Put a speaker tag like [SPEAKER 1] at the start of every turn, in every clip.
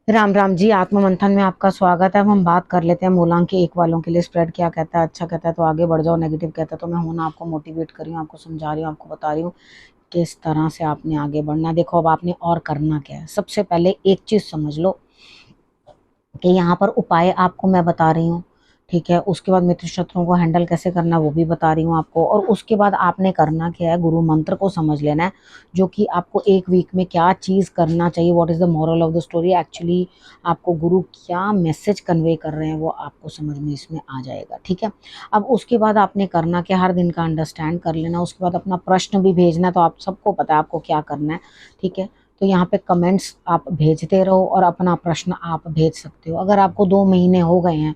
[SPEAKER 1] राम राम जी। आत्म मंथन में आपका स्वागत है। अब हम बात कर लेते हैं मूलांक के एक वालों के लिए स्प्रेड क्या कहता है। अच्छा कहता है तो आगे बढ़ जाओ, नेगेटिव कहता है तो मैं हूं ना आपको मोटिवेट कर रही हूँ, आपको समझा रही हूँ, आपको बता रही हूँ किस तरह से आपने आगे बढ़ना है। देखो अब आपने और करना क्या है। सबसे पहले एक चीज समझ लो कि यहाँ पर उपाय आपको मैं बता रही हूँ, ठीक है। उसके बाद मित्र शत्रुओं को हैंडल कैसे करना है वो भी बता रही हूँ आपको। और उसके बाद आपने करना क्या है, गुरु मंत्र को समझ लेना है, जो कि आपको एक वीक में क्या चीज़ करना चाहिए। What is the moral of the story, actually आपको गुरु क्या मैसेज कन्वे कर रहे हैं वो आपको समझ में इसमें आ जाएगा, ठीक है। अब उसके बाद आपने करना क्या, हर दिन का अंडरस्टैंड कर लेना। उसके बाद अपना प्रश्न भी भेजना, तो आप सबको पता है आपको क्या करना है, ठीक है। तो यहाँ पे कमेंट्स आप भेजते रहो और अपना प्रश्न आप भेज सकते हो। अगर आपको 2 महीने हो गए हैं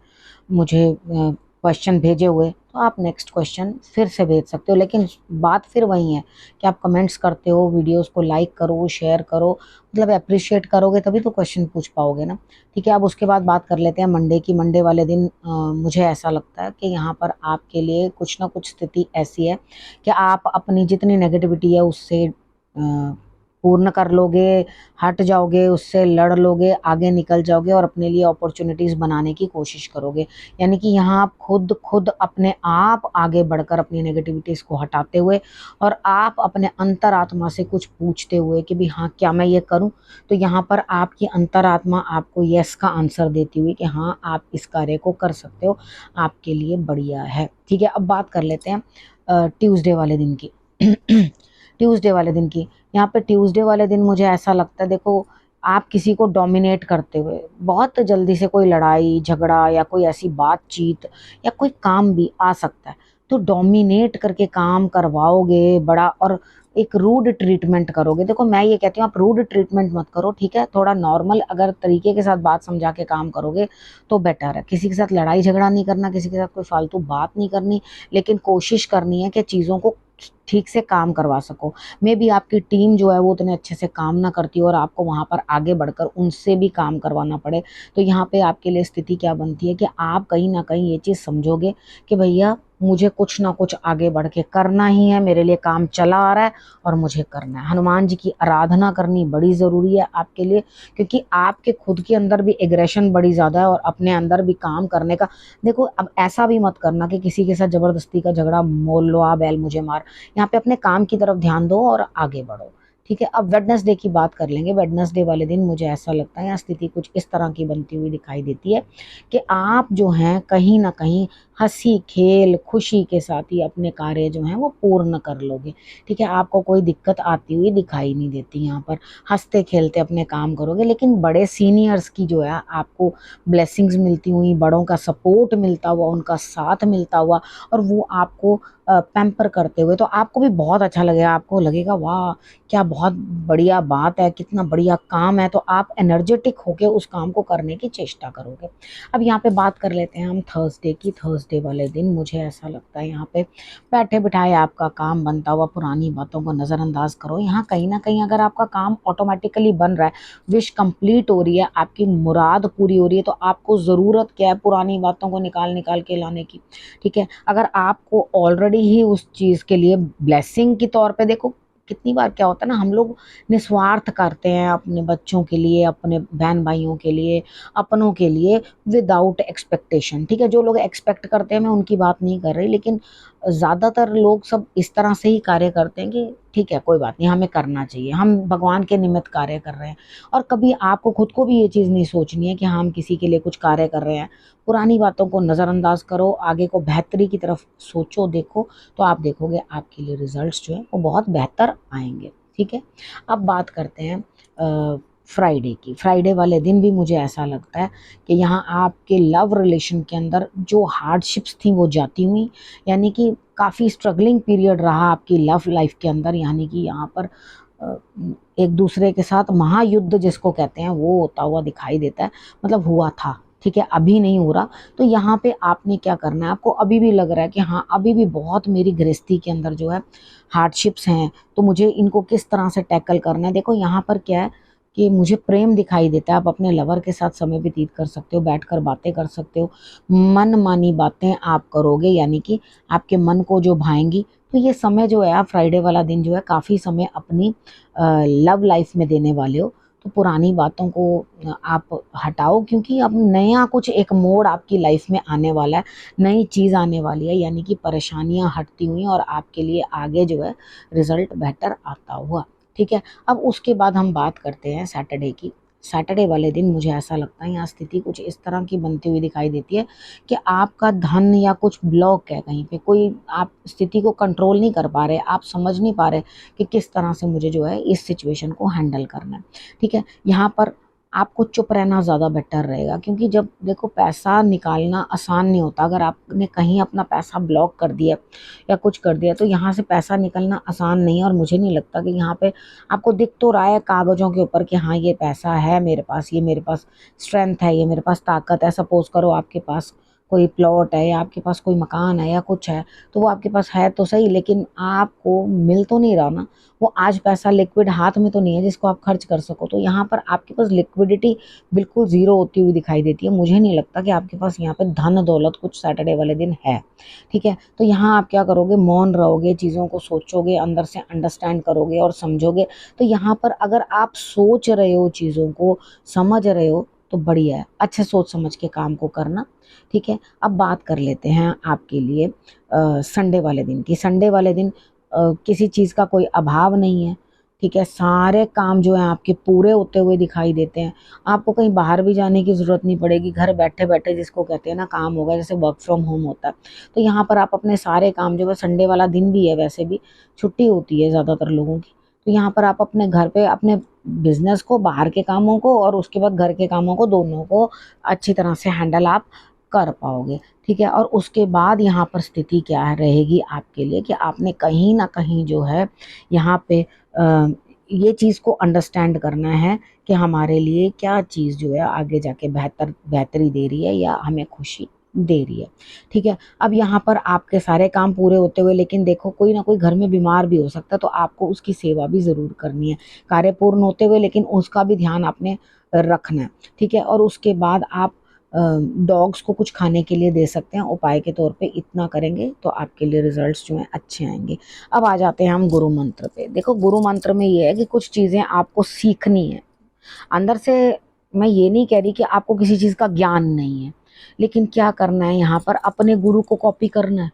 [SPEAKER 1] मुझे क्वेश्चन भेजे हुए, तो आप नेक्स्ट क्वेश्चन फिर से भेज सकते हो। लेकिन बात फिर वही है कि आप कमेंट्स करते हो, वीडियोस को लाइक करो, शेयर करो, मतलब अप्रिशिएट करोगे तभी तो क्वेश्चन पूछ पाओगे ना, ठीक है। अब उसके बाद बात कर लेते हैं मंडे की। मंडे वाले दिन मुझे ऐसा लगता है कि यहाँ पर आपके लिए कुछ ना कुछ स्थिति ऐसी है कि आप अपनी जितनी नेगेटिविटी है उससे पूर्ण कर लोगे, हट जाओगे, उससे लड़ लोगे, आगे निकल जाओगे और अपने लिए अपॉर्चुनिटीज बनाने की कोशिश करोगे। यानी कि यहाँ आप खुद खुद अपने आप आगे बढ़कर अपनी नेगेटिविटीज को हटाते हुए और आप अपने अंतरात्मा से कुछ पूछते हुए कि भी हाँ क्या मैं ये करूँ, तो यहाँ पर आपकी अंतरात्मा आपको यस का आंसर देती हुई कि हाँ आप इस कार्य को कर सकते हो, आपके लिए बढ़िया है, ठीक है। अब बात कर लेते हैं ट्यूसडे वाले दिन की। ट्यूसडे वाले दिन की, यहाँ पे ट्यूसडे वाले दिन मुझे ऐसा लगता है, देखो आप किसी को डोमिनेट करते हुए बहुत जल्दी से कोई लड़ाई झगड़ा या कोई ऐसी बातचीत या कोई काम भी आ सकता है, तो डोमिनेट करके काम करवाओगे बड़ा और एक रूड ट्रीटमेंट करोगे। देखो मैं ये कहती हूँ आप रूड ट्रीटमेंट मत करो, ठीक है। थोड़ा नॉर्मल अगर तरीके के साथ बात समझा के काम करोगे तो बेटर है। किसी के साथ लड़ाई झगड़ा नहीं करना, किसी के साथ कोई फालतू बात नहीं करनी, लेकिन कोशिश करनी है कि चीज़ों को ठीक से काम करवा सको। मे बी आपकी टीम जो है वो उतने अच्छे से काम ना करती हो और आपको वहाँ पर आगे बढ़कर उनसे भी काम करवाना पड़े, तो यहाँ पे आपके लिए स्थिति क्या बनती है कि आप कहीं ना कहीं ये चीज़ समझोगे कि भैया मुझे कुछ ना कुछ आगे बढ़ के करना ही है, मेरे लिए काम चला आ रहा है और मुझे करना है। हनुमान जी की आराधना करनी बड़ी ज़रूरी है आपके लिए, क्योंकि आपके खुद के अंदर भी एग्रेशन बड़ी ज़्यादा है और अपने अंदर भी काम करने का। देखो अब ऐसा भी मत करना कि किसी के साथ ज़बरदस्ती का झगड़ा, मोल लो आ बैल मुझे मार। यहाँ पे अपने काम की तरफ ध्यान दो और आगे बढ़ो, ठीक है। अब वेडनेसडे की बात कर लेंगे। वेडनेसडे वाले दिन मुझे ऐसा लगता है यहाँ स्थिति कुछ इस तरह की बनती हुई दिखाई देती है कि आप जो हैं कहीं ना कहीं हंसी खेल खुशी के साथ ही अपने कार्य जो हैं वो पूर्ण कर लोगे, ठीक है। आपको कोई दिक्कत आती हुई दिखाई नहीं देती। यहाँ पर हंसते खेलते अपने काम करोगे, लेकिन बड़े सीनियर्स की जो है आपको ब्लेसिंग्स मिलती हुई, बड़ों का सपोर्ट मिलता हुआ, उनका साथ मिलता हुआ और वो आपको पैम्पर करते हुए, तो आपको भी बहुत अच्छा लगेगा। आपको लगेगा वाह क्या बहुत बढ़िया बात है, कितना बढ़िया काम है, तो आप एनर्जेटिक होके उस काम को करने की चेष्टा करोगे। अब यहाँ पे बात कर लेते हैं हम थर्सडे की। थर्सडे वाले दिन मुझे ऐसा लगता है यहाँ पे बैठे बिठाए आपका काम बनता हुआ, पुरानी बातों को नज़रअंदाज करो। यहाँ कहीं ना कहीं अगर आपका काम ऑटोमेटिकली बन रहा है, विश कंप्लीट हो रही है, आपकी मुराद पूरी हो रही है, तो आपको ज़रूरत क्या है पुरानी बातों को निकाल निकाल के लाने की, ठीक है। अगर आपको ऑलरेडी ही उस चीज़ के लिए ब्लेसिंग के तौर पे, देखो कितनी बार क्या होता है ना, हम लोग निस्वार्थ करते हैं अपने बच्चों के लिए, अपने बहन भाइयों के लिए, अपनों के लिए, विदाउट एक्सपेक्टेशन, ठीक है। जो लोग एक्सपेक्ट करते हैं मैं उनकी बात नहीं कर रही, लेकिन ज़्यादातर लोग सब इस तरह से ही कार्य करते हैं कि ठीक है कोई बात नहीं हमें करना चाहिए, हम भगवान के निमित्त कार्य कर रहे हैं। और कभी आपको खुद को भी ये चीज़ नहीं सोचनी है कि हाँ हम किसी के लिए कुछ कार्य कर रहे हैं। पुरानी बातों को नज़रअंदाज करो, आगे को बेहतरी की तरफ सोचो, देखो, तो आप देखोगे आपके लिए रिजल्ट्स जो है वो बहुत बेहतर आएंगे, ठीक है। अब बात करते हैं फ्राइडे की। फ्राइडे वाले दिन भी मुझे ऐसा लगता है कि यहाँ आपके लव रिलेशन के अंदर जो हार्डशिप्स थी वो जाती हुई, यानी कि काफ़ी स्ट्रगलिंग पीरियड रहा आपकी लव लाइफ के अंदर, यानी कि यहाँ पर अ, एक दूसरे के साथ महायुद्ध जिसको कहते हैं वो होता हुआ दिखाई देता है, मतलब हुआ था, ठीक है, अभी नहीं हो रहा। तो यहाँ पे आपने क्या करना है, आपको अभी भी लग रहा है कि हाँ अभी भी बहुत मेरी गृहस्थी के अंदर जो है हार्डशिप्स हैं, तो मुझे इनको किस तरह से टैकल करना है। देखो यहाँ पर क्या है कि मुझे प्रेम दिखाई देता है, आप अपने लवर के साथ समय व्यतीत कर सकते हो, बैठकर बातें कर सकते हो, मन मानी बातें आप करोगे, यानी कि आपके मन को जो भाएंगी। तो ये समय जो है आप फ्राइडे वाला दिन जो है काफ़ी समय अपनी लव लाइफ में देने वाले हो, तो पुरानी बातों को आप हटाओ, क्योंकि अब नया कुछ एक मोड़ आपकी लाइफ में आने वाला है, नई चीज़ आने वाली है, यानी कि परेशानियां हटती हुई और आपके लिए आगे जो है रिजल्ट बेहतर आता हुआ। ठीक है, अब उसके बाद हम बात करते हैं सैटरडे की। सैटरडे वाले दिन मुझे ऐसा लगता है यहाँ स्थिति कुछ इस तरह की बनती हुई दिखाई देती है कि आपका धन या कुछ ब्लॉक है कहीं पे, कोई आप स्थिति को कंट्रोल नहीं कर पा रहे, आप समझ नहीं पा रहे कि किस तरह से मुझे जो है इस सिचुएशन को हैंडल करना है। ठीक है, यहाँ पर आपको चुप रहना ज़्यादा बेटर रहेगा, क्योंकि जब देखो पैसा निकालना आसान नहीं होता। अगर आपने कहीं अपना पैसा ब्लॉक कर दिया या कुछ कर दिया तो यहाँ से पैसा निकलना आसान नहीं है। और मुझे नहीं लगता कि यहाँ पे आपको दिख तो रहा है कागज़ों के ऊपर कि हाँ ये पैसा है मेरे पास, ये मेरे पास स्ट्रेंथ है, ये मेरे पास ताकत है। सपोज करो आपके पास कोई प्लॉट है या आपके पास कोई मकान है या कुछ है, तो वो आपके पास है तो सही, लेकिन आपको मिल तो नहीं रहा ना। वो आज पैसा लिक्विड हाथ में तो नहीं है जिसको आप खर्च कर सको। तो यहाँ पर आपके पास लिक्विडिटी बिल्कुल ज़ीरो होती हुई दिखाई देती है। मुझे नहीं लगता कि आपके पास यहाँ पे धन दौलत कुछ सैटरडे वाले दिन है। ठीक है, तो यहाँ आप क्या करोगे, मौन रहोगे, चीज़ों को सोचोगे, अंदर से अंडरस्टैंड करोगे और समझोगे। तो यहाँ पर अगर आप सोच रहे हो, चीज़ों को समझ रहे हो, तो बढ़िया है, अच्छे सोच समझ के काम को करना। ठीक है, अब बात कर लेते हैं आपके लिए संडे वाले दिन की। संडे वाले दिन किसी चीज़ का कोई अभाव नहीं है। ठीक है, सारे काम जो हैं आपके पूरे होते हुए दिखाई देते हैं। आपको कहीं बाहर भी जाने की ज़रूरत नहीं पड़ेगी, घर बैठे बैठे जिसको कहते हैं ना काम होगा, जैसे वर्क फ्रॉम होम होता है। तो यहाँ पर आप अपने सारे काम जो है, संडे वाला दिन भी है, वैसे भी छुट्टी होती है ज़्यादातर लोगों की, तो यहाँ पर आप अपने घर पे अपने बिजनेस को, बाहर के कामों को और उसके बाद घर के कामों को, दोनों को अच्छी तरह से हैंडल आप कर पाओगे। ठीक है, और उसके बाद यहाँ पर स्थिति क्या रहेगी आपके लिए कि आपने कहीं ना कहीं जो है यहाँ पे ये चीज़ को अंडरस्टैंड करना है कि हमारे लिए क्या चीज़ जो है आगे जाके बेहतरी दे रही है या हमें खुशी दे रही है। ठीक है, अब यहाँ पर आपके सारे काम पूरे होते हुए, लेकिन देखो कोई ना कोई घर में बीमार भी हो सकता है, तो आपको उसकी सेवा भी ज़रूर करनी है। कार्य पूर्ण होते हुए लेकिन उसका भी ध्यान आपने रखना है। ठीक है, और उसके बाद आप डॉग्स को कुछ खाने के लिए दे सकते हैं उपाय के तौर पे। इतना करेंगे तो आपके लिए रिजल्ट्स जो हैं अच्छे आएंगे। अब आ जाते हैं हम गुरु मंत्र पे। देखो गुरु मंत्र में ये है कि कुछ चीज़ें आपको सीखनी है अंदर से। मैं ये नहीं कह रही कि आपको किसी चीज़ का ज्ञान नहीं है, लेकिन क्या करना है यहाँ पर, अपने गुरु को कॉपी करना है।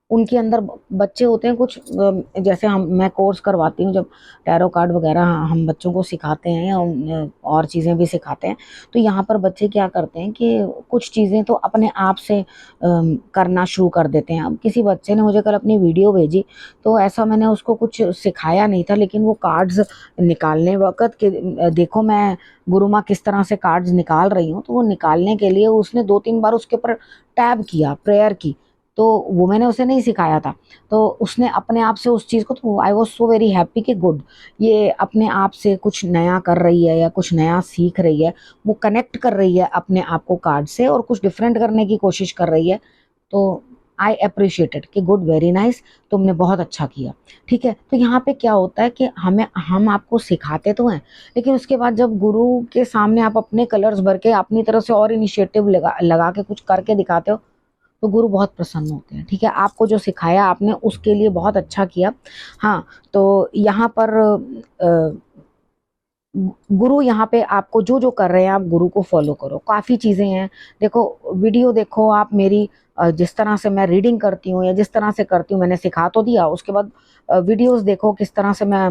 [SPEAKER 1] उनके अंदर बच्चे होते हैं कुछ, जैसे मैं कोर्स करवाती हूँ, जब टैरो कार्ड वगैरह हम बच्चों को सिखाते हैं या और चीज़ें भी सिखाते हैं, तो यहाँ पर बच्चे क्या करते हैं कि कुछ चीज़ें तो अपने आप से करना शुरू कर देते हैं। अब किसी बच्चे ने मुझे कल अपनी वीडियो भेजी, तो ऐसा मैंने उसको कुछ सिखाया नहीं था, लेकिन वो कार्ड्स निकालने वक़्त के देखो मैं गुरु माँ किस तरह से कार्ड्स निकाल रही हूँ, तो वो निकालने के लिए उसने 2-3 बार उसके ऊपर टैब किया, प्रेयर की। तो वो मैंने उसे नहीं सिखाया था, तो उसने अपने आप से उस चीज़ को, तो I was so very happy कि गुड, ये अपने आप से कुछ नया कर रही है या कुछ नया सीख रही है, वो कनेक्ट कर रही है अपने आप को कार्ड से और कुछ डिफरेंट करने की कोशिश कर रही है। तो आई अप्रिशिएटेड कि गुड, वेरी नाइस, तुमने बहुत अच्छा किया। ठीक है, तो यहाँ पे क्या होता है कि हम आपको सिखाते तो हैं, लेकिन उसके बाद जब गुरु के सामने आप अपने कलर्स भर के अपनी तरफ से और इनिशिएटिव लगा लगा के कुछ करके दिखाते हो, तो गुरु बहुत प्रसन्न होते हैं। ठीक है, आपको जो सिखाया आपने उसके लिए बहुत अच्छा किया। हाँ, तो यहाँ पर गुरु यहाँ पे आपको जो जो कर रहे हैं, आप गुरु को फॉलो करो। काफ़ी चीज़ें हैं, देखो वीडियो देखो आप मेरी, जिस तरह से मैं रीडिंग करती हूँ या जिस तरह से करती हूँ, मैंने सिखा तो दिया। उसके बाद वीडियोस देखो किस तरह से मैं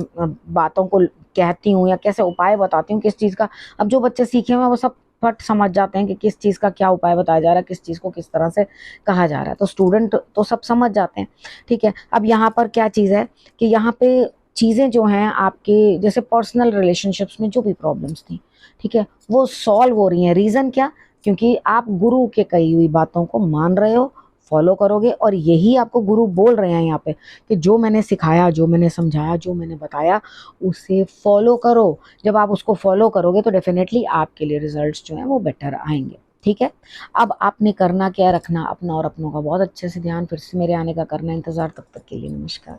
[SPEAKER 1] बातों को कहती हूँ या कैसे उपाय बताती हूँ किस चीज़ का। अब जो बच्चे सीखे हुए हैं वो सब फट समझ जाते हैं कि किस चीज़ का क्या उपाय बताया जा रहा है, किस चीज़ को किस तरह से कहा जा रहा है, तो स्टूडेंट तो सब समझ जाते हैं। ठीक है, अब यहाँ पर क्या चीज़ है कि यहाँ पे चीज़ें जो हैं आपके, जैसे पर्सनल रिलेशनशिप्स में जो भी प्रॉब्लम्स थी, ठीक है, वो सॉल्व हो रही हैं। रीज़न क्या? क्योंकि आप गुरु के कही हुई बातों को मान रहे हो, फॉलो करोगे, और यही आपको गुरु बोल रहे हैं यहाँ पे कि जो मैंने सिखाया, जो मैंने समझाया, जो मैंने बताया, उसे फॉलो करो। जब आप उसको फॉलो करोगे तो डेफिनेटली आपके लिए रिजल्ट्स जो हैं वो बेटर आएंगे। ठीक है, अब आपने करना क्या है, रखना अपना और अपनों का बहुत अच्छे से ध्यान। फिर से मेरे आने का करना इंतज़ार, तब तक के लिए नमस्कार।